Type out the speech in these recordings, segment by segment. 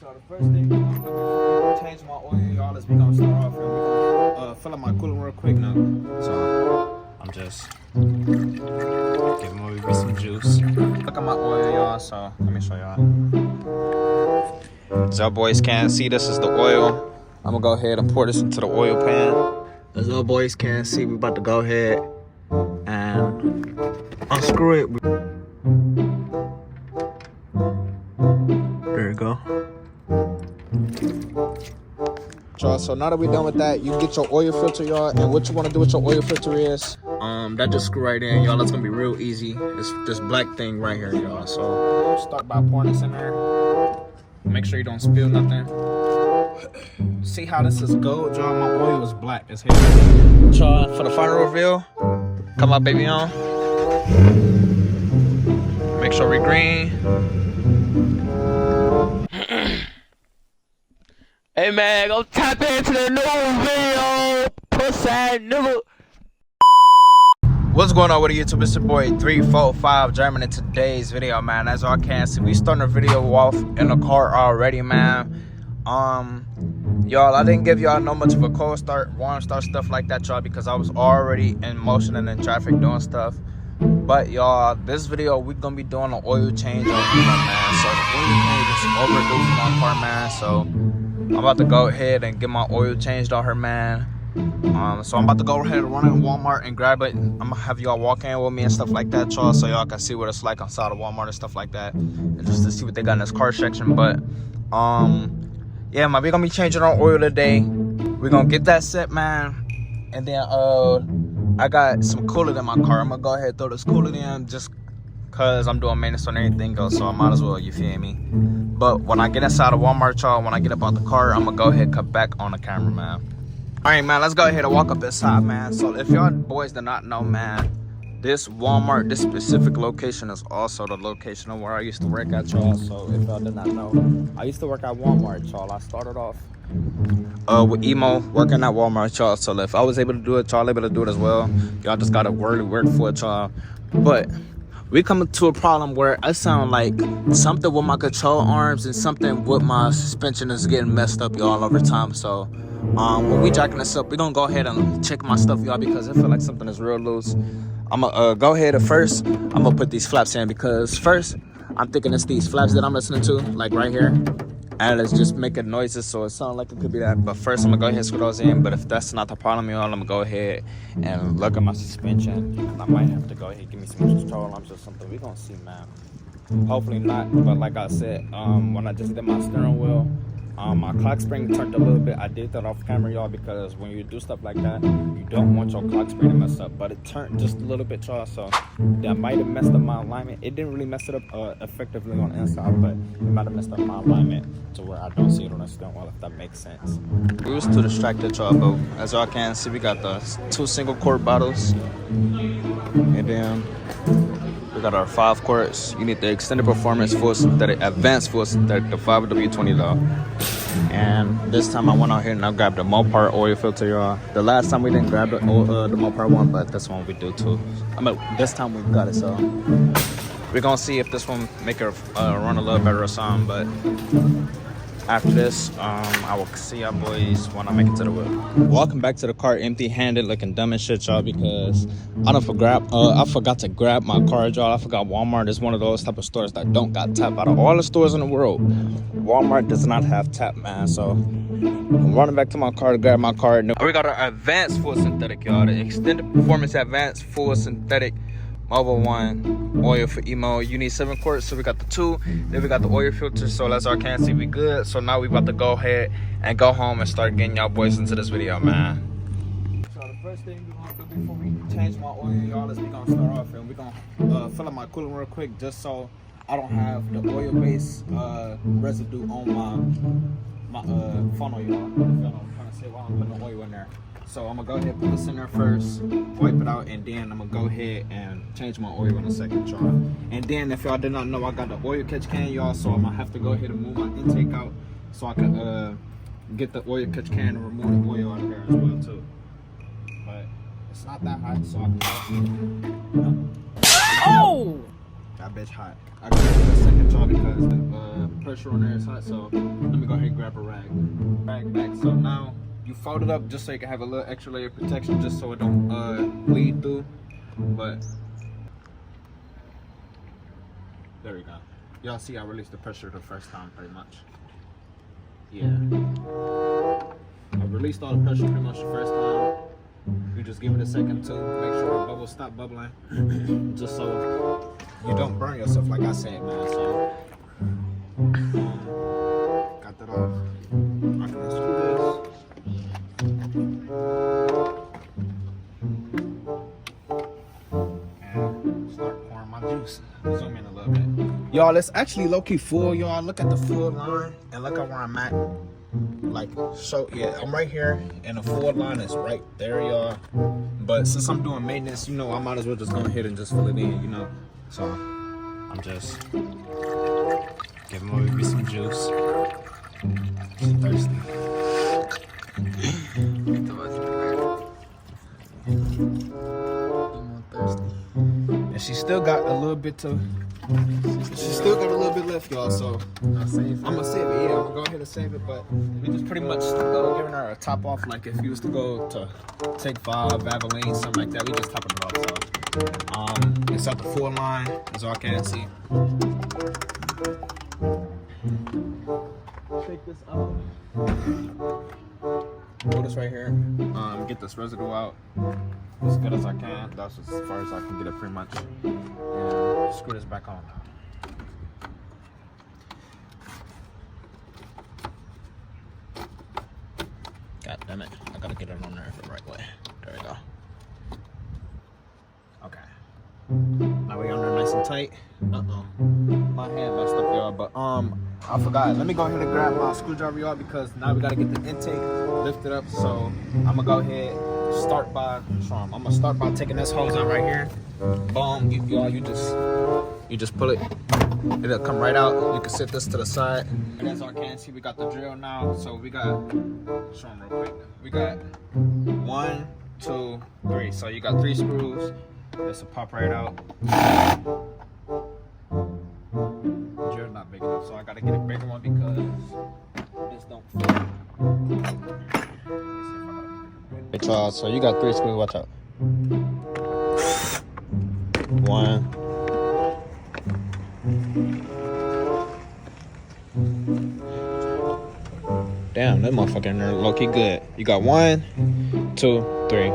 So the first thing we're gonna do before we change my oil, y'all, is we gonna start off and we're gonna fill up my coolant real quick now. So I'm just giving my baby some juice. Look at my oil, y'all. So let me show y'all. As y'all boys can't see, this is the oil. I'm gonna go ahead and pour this into the oil pan. As y'all boys can't see, we about to go ahead and unscrew it. There you go. Y'all, so now that we're done with that, you get your oil filter, y'all, and what you want to do with your oil filter is that just screw right in, y'all. That's gonna be real easy. It's this black thing right here, y'all. So start by pouring this in there. Make sure you don't spill nothing. See how this is gold, y'all? My oil is black as hell. Y'all, for the final reveal, come my baby on. Make sure we green. Hey man, go tap into the new video, pussy nigga. What's going on with YouTube? It's your boy 345 German in today's video, man. As y'all can see, we starting the video off in the car already, man. Y'all, I didn't give y'all no much of a cold start, warm start, stuff like that, y'all, because I was already in motion and in traffic doing stuff. But y'all, this video we gonna be doing an oil change on man. So the oil change is overdue for my car, man. So I'm about to go ahead and get my oil changed on her, man. So I'm about to go ahead and run in Walmart and grab it. I'm gonna have y'all walk in with me and stuff like that, y'all, so y'all can see what it's like inside of Walmart and stuff like that, and just to see what they got in this car section. But yeah, man, we're gonna be changing our oil today. We're gonna get that set, man, and then I got some coolant in my car. I'm gonna go ahead and throw this coolant in just cause I'm doing maintenance on everything else, so I might as well, you feel me? But when I get inside of Walmart, y'all, when I get up out the car, I'm gonna go ahead and cut back on the camera, man. All right, man, let's go ahead and walk up inside, man. So if y'all boys do not know, man, this Walmart, this specific location is also the location of where I used to work at, y'all. So if y'all did not know, I used to work at Walmart, y'all. I started off with emo working at Walmart, y'all. So if I was able to do it, y'all able to do it as well. Y'all just gotta really work for it, y'all. But we come to a problem where I sound like something with my control arms and something with my suspension is getting messed up, y'all, over time. So when we jacking this up, we're gonna go ahead and check my stuff, y'all, because I feel like something is real loose. I'm gonna go ahead and first I'm gonna put these flaps in, because first I'm thinking it's these flaps that I'm listening to, like right here, and it's just making noises, so it sounds like it could be that. But first I'm gonna go ahead and screw those in. But if that's not the problem, y'all, I'm gonna go ahead and look at my suspension, and I might have to go ahead and give me some control arms or something. We gonna see, man. Hopefully not, but like I said, when I just did my steering wheel, my clock spring turned a little bit. I did that off camera, y'all, because when you do stuff like that, you don't want your clock spring to mess up. But it turned just a little bit, y'all, so that might have messed up my alignment. It didn't really mess it up effectively on the inside, but it might have messed up my alignment to where I don't see it on the steering wheel, if that makes sense. We was too distracted, y'all, but as y'all can see, we got the 2 single quart bottles, and then we got our 5 quarts. You need the extended performance full synthetic, advanced full synthetic, the 5W20 though. And this time I went out here and I grabbed the Mopar oil filter, y'all. The last time we didn't grab the Mopar one, but this one we do too. I mean, this time we got it, so we're gonna see if this one make it run a little better or something. But after this, I will see y'all boys when I make it to the wheel. Walking back to the car empty-handed, looking dumb as shit, y'all, because I forgot to grab my car, y'all. I forgot Walmart is one of those type of stores that don't got tap. Out of all the stores in the world, Walmart does not have tap, man. So I'm running back to my car to grab my car. We got our advanced full synthetic, y'all. The extended performance advanced full synthetic Mobile 1 oil for emo. You need 7 quarts, so we got the 2. Then we got the oil filter, so as y'all can see, we good. So now we about to go ahead and go home and start getting y'all boys into this video, man. So the first thing we're gonna do before we change my oil, y'all, is we gonna start off and we're gonna fill up my coolant real quick, just so I don't have the oil base residue on my funnel, y'all. You feel what I'm trying to say while I'm putting the oil in there. So I'm gonna go ahead and put this in there first, wipe it out, and then I'm gonna go ahead and change my oil in a second, y'all. And then if y'all did not know, I got the oil catch can, y'all, so I'm gonna have to go ahead and move my intake out so I can get the oil catch can and remove the oil out of there as well too. But it's not that hot, so I can go. Oh! That bitch hot. I gotta give it a second, y'all, because the pressure on there is hot. So let me go ahead and grab a rag. Rag back. So now you fold it up just so you can have a little extra layer of protection, just so it don't bleed through. But there we go. Y'all see I released the pressure the first time pretty much. Yeah. I released all the pressure pretty much the first time. You just give it a second to make sure the bubbles stop bubbling. Just so you don't burn yourself, like I said, man. So got that off. I can unscrew this. And start pouring my juice. Zoom in a little bit. Y'all, it's actually low-key full, y'all. Look at the full line and look at where I'm at. Like, so yeah, I'm right here and the full line is right there, y'all. But since I'm doing maintenance, you know, I might as well just go ahead and just fill it in, you know. So I'm just giving my baby some juice. She's thirsty. And she still got a little bit to. She still got a little bit left, y'all. So I'm gonna save it. Yeah, I'm gonna go ahead and save it. But we just pretty much giving her a top off. Like if you was to go to Take 5, Valvoline, something like that, we just topping it off. So it's at the full line, as y'all can see. Take this out. Put this right here. Get this residue out as good as I can. That's as far as I can get it pretty much. And screw this back on. God damn it. I gotta get it on there the right way. There we go. Okay. Now we on there nice and tight. Uh-oh. My hand messed up, y'all, but I forgot. Let me go ahead and grab my screwdriver, y'all, because now we gotta get the intake lifted up. So I'm gonna go ahead start by taking this hose out right here. Boom, y'all, you just pull it. It'll come right out. You can set this to the side. And as y'all can see, we got the drill now. So we got, show them real quick. We got 1, 2, 3. So you got 3 screws. This will pop right out. Drill's not big enough, so I gotta get a bigger one because this don't fit. It's so you got 3 screws. Watch out. 1. Damn, that motherfucker in there low-key good. You got 1, 2, 3.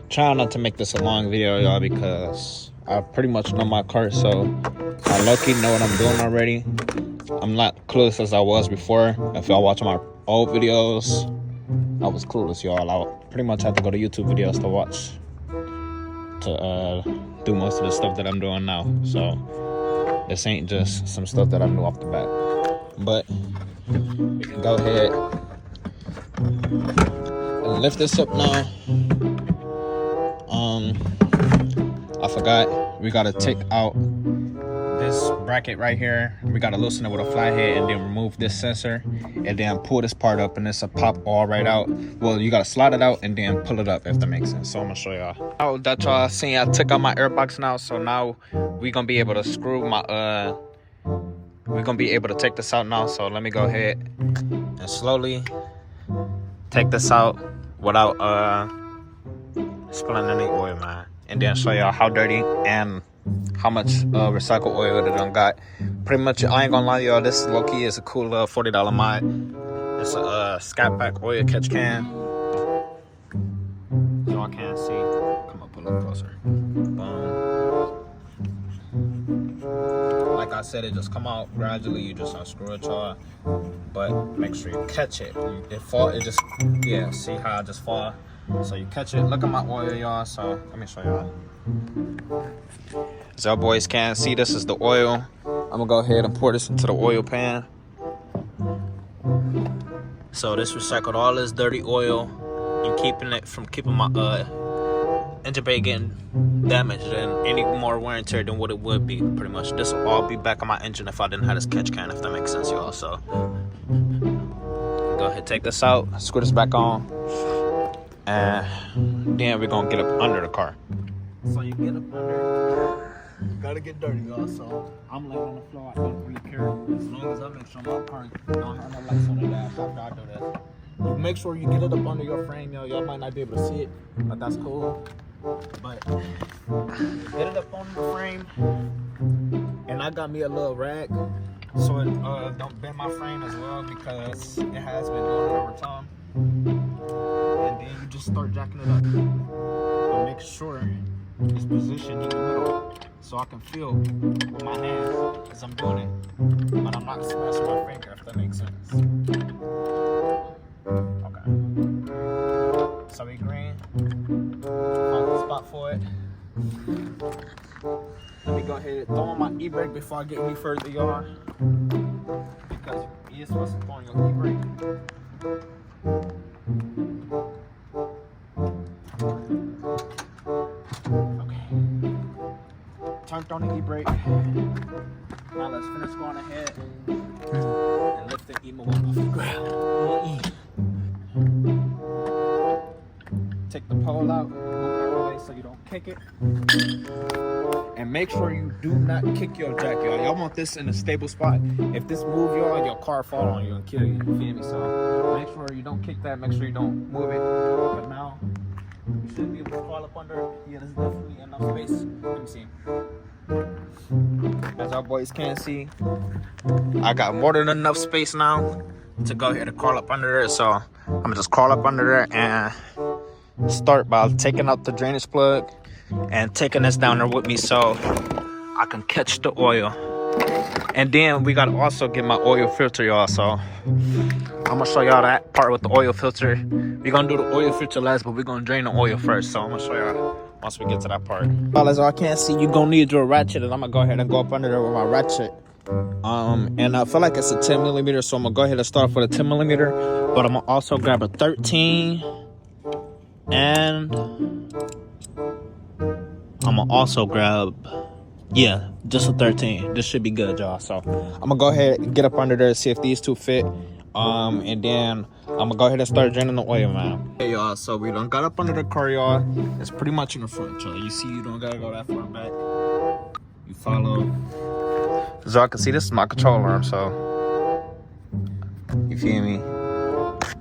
Trying not to make this a long video, y'all, because I pretty much know my car, so I low-key know what I'm doing already. I'm not clueless as I was before. If y'all watch my old videos, I was clueless, y'all. I pretty much had to go to YouTube videos to watch, to do most of the stuff that I'm doing now. So this ain't just some stuff that I knew off the bat. But we can go ahead and lift this up now. I forgot, we gotta take out this bracket right here. We gotta loosen it with a flathead and then remove this sensor and then pull this part up and this will pop all right out. Well, you gotta slide it out and then pull it up, if that makes sense. So I'm gonna show y'all. Now that y'all seen, I took out my air box now, so now we gonna be able to screw my we're gonna be able to take this out now. So let me go ahead and slowly take this out without spilling any oil, man, and then show y'all how dirty and how much recycled oil it done got. Pretty much, I ain't gonna lie, y'all, this low-key is a cool $40 mod. It's a scatpack oil catch can. Y'all can't see. Come up a little closer. Boom. Like I said, it just come out gradually. You just unscrew it, y'all, but make sure you catch it. It fall. It just, yeah. See how I just fall. So you catch it. Look at my oil, y'all. So let me show y'all. As y'all boys can see, this is the oil. I'm gonna go ahead and pour this into the oil pan. So this recycled all this dirty oil and keeping my engine bay getting damaged and any more wear and tear than what it would be. Pretty much, this will all be back on my engine if I didn't have this catch can. If that makes sense, y'all. So Go ahead, take this out, screw this back on, and then we're gonna get up under the car. So you get up under, you gotta get dirty, y'all. So I'm laying on the floor, I don't really care as long as I make sure my car don't have no lights on the dash after I do this. You make sure you get it up under your frame, yo. Y'all might not be able to see it, but that's cool. But get it up on the frame, and I got me a little rag so it don't bend my frame as well, because it has been doing it over time. And then you just start jacking it up, but make sure it's positioned in the middle so I can feel with my hands as I'm doing it, but I'm not smashing my finger, if that makes sense. Okay, so we green. Find the spot for it. Let me go ahead and throw on my e-brake before I get any further, y'all, because you're supposed to throw on your e-brake. Okay. Turned on the e-brake. Now let's finish going ahead and lift the emo up off the ground. Take the pole out, move it out of the way so you don't kick it. And make sure you do not kick your jack, y'all. Y'all want this in a stable spot. If this move, y'all, your car fall on you and kill you. You feel me? So make sure you don't kick that. Make sure you don't move it. But now you should be able to crawl up under. Yeah, there's definitely enough space. Let me see. As our boys can see, I got more than enough space now to go ahead and crawl up under there. So I'm gonna just crawl up under there and start by taking out the drainage plug and taking this down there with me so I can catch the oil. And then we gotta also get my oil filter, y'all. So I'm gonna show y'all that part with the oil filter. We're gonna do the oil filter last, but we're gonna drain the oil first. So I'm gonna show y'all once we get to that part. Well, as I can see, you're gonna need your ratchet, and I'm gonna go ahead and go up under there with my ratchet. And I feel like it's a 10 millimeter, so I'm gonna go ahead and start off with a 10 millimeter, but I'm gonna also grab a 13, and I'm gonna also grab, yeah, just a 13. This should be good, y'all. So I'm gonna go ahead and get up under there and see if these two fit. And then I'm gonna go ahead and start draining the oil, man. Hey, y'all, so we done got up under the car, y'all. It's pretty much in the front, y'all. You see, you don't gotta go that far back. You follow. As y'all can see, this is my control arm, so you feel me?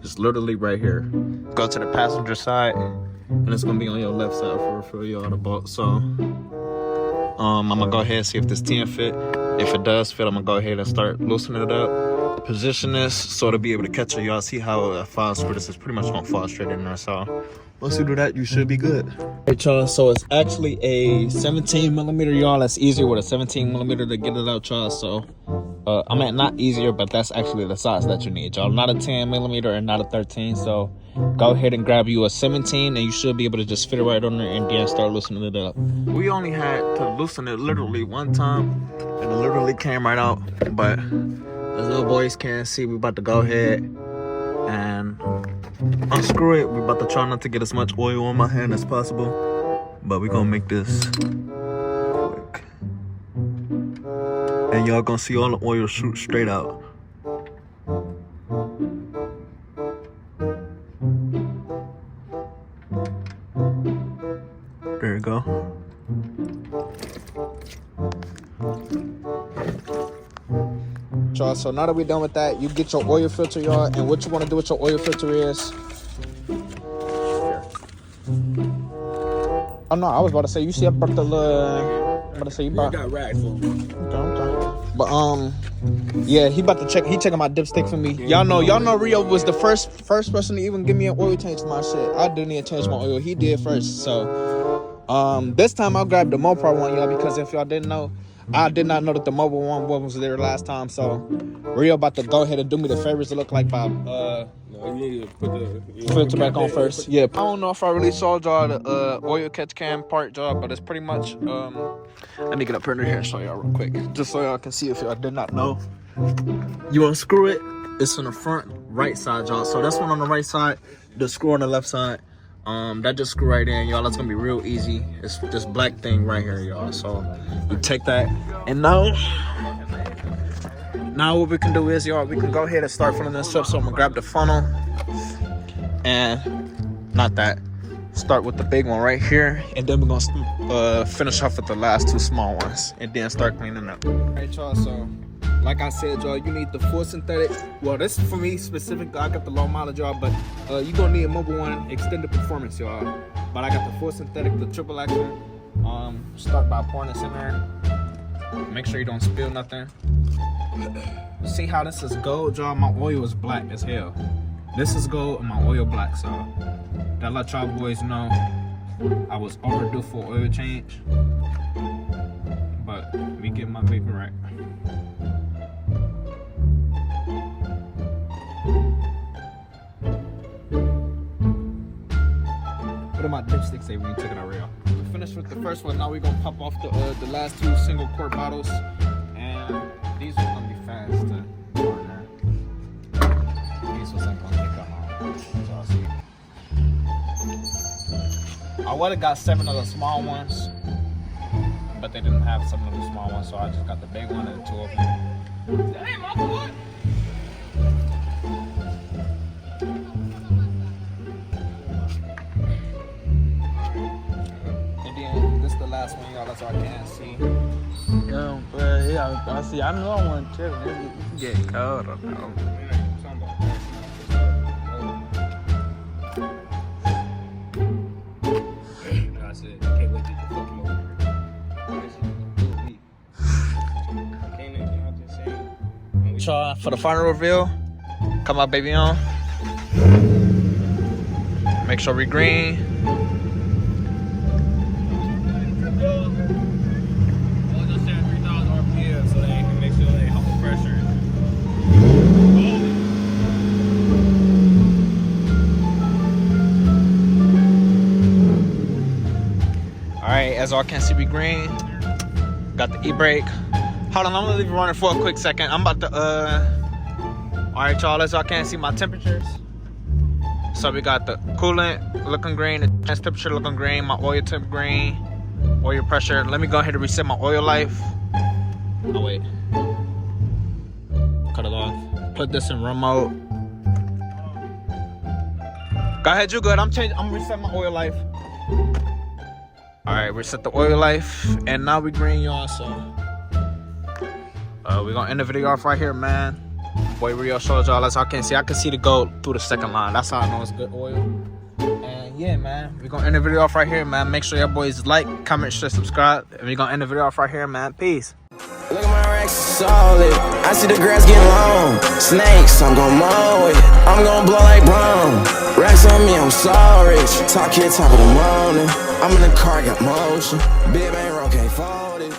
It's literally right here. Go to the passenger side, and it's gonna be on your left side for y'all to bolt. So I'm gonna go ahead and see if this 10 fit. If it does fit, I'm gonna go ahead and start loosening it up. Position this so to be able to catch it. Y'all see how it falls through this? It's pretty much gonna fall straight in there. So once you do that, you should be good. Hey, y'all, so it's actually a 17 millimeter, y'all. That's easier with a 17 millimeter to get it out, y'all. So I mean, not easier, but that's actually the size that you need, y'all. Not a 10 millimeter and not a 13. So go ahead and grab you a 17, and you should be able to just fit it right on there and then start loosening it up. We only had to loosen it literally one time, and it literally came right out. But as little boys can see, we about to go ahead and unscrew it. We about to try not to get as much oil on my hand as possible, but we gonna make this quick. And y'all gonna see all the oil shoot straight out. There you go. Y'all, so now that we're done with that, you get your oil filter, y'all, and what you want to do with your oil filter is here. Oh no, I was about to say, you see I brought the little, I'm about to say you brought, got rags for me. Okay. But yeah, he about to check, he checking my dipstick for me. Y'all know Rio was the first person to even give me an oil change to my shit. I didn't even change my oil, he did first. So this time I'll grab the mopar one, y'all, because if y'all didn't know, I did not know that the mobile one was there last time. So Rio about to go ahead and do me the favors to look like Bob. No, you need to put the filter back on first. Yeah, I don't know if I really saw y'all the oil catch cam part, y'all, but it's pretty much let me get up under here and show y'all real quick, just so y'all can see if y'all did not know. You unscrew it, it's on the front right side, y'all. So that's one on the right side, the screw on the left side. That just screw right in, y'all. That's gonna be real easy. It's this black thing right here, y'all. So you take that, and now Now what we can do is, y'all, we can go ahead and start filling this up. So I'm gonna grab the funnel and start with the big one right here, and then we're gonna finish off with the last two small ones, and then start cleaning up. All right, y'all. So, like I said, y'all, you need the full synthetic. Well, this is for me specific. I got the low mileage, y'all, but you gonna need a Mobile One extended performance, y'all. But I got the full synthetic, the triple action. Start by pouring this in there. Make sure you don't spill nothing. See how this is gold, y'all? My oil is black as hell. This is gold and my oil black, so that let y'all boys know I was overdue for oil change. But we get my baby right. What do my dipsticks say when you took it out real? We finished with the first one. Now we're gonna pop off the last two single quart bottles, and these are gonna be fast to burn. These was ain't gonna take that long. Y'all see. I would have got 7 of the small ones, but they didn't have 7 of the small ones, so I just got the big one and 2 of them. Hey, my boy! And then this is the last one, y'all. That's all I can see. Yeah, I see. I know I want to check. It get cold or no. Y'all, for the final reveal, come my baby on. Make sure we green. Just set 3,000 RPM so they can make sure they hold pressure. All right, as y'all can see, we green. Got the e-brake. Hold on, I'm gonna leave it running for a quick second. I'm about to, all right, y'all, as y'all can see my temperatures. So we got the coolant looking green, the temperature looking green, my oil temp green, oil pressure. Let me go ahead and reset my oil life. Oh, wait. Cut it off. Put this in run mode. Go ahead, you good. I'm resetting my oil life. All right, reset the oil life, and now we green, y'all, so. We're gonna end the video off right here, man. Boy Rio shows y'all, as I can see the gold through the second line. That's how I know it's good oil. And yeah, man, we're gonna end the video off right here, man. Make sure y'all boys like, comment, share, subscribe. And we're gonna end the video off right here, man. Peace. Look at my racks solid. I see the grass getting long. Snakes, I'm gon' mow it. I'm gon' blow like brown. Racks on me, I'm so rich. Talk here, top of the morning. I'm in the car, got motion. Big bang roll, can't fold it.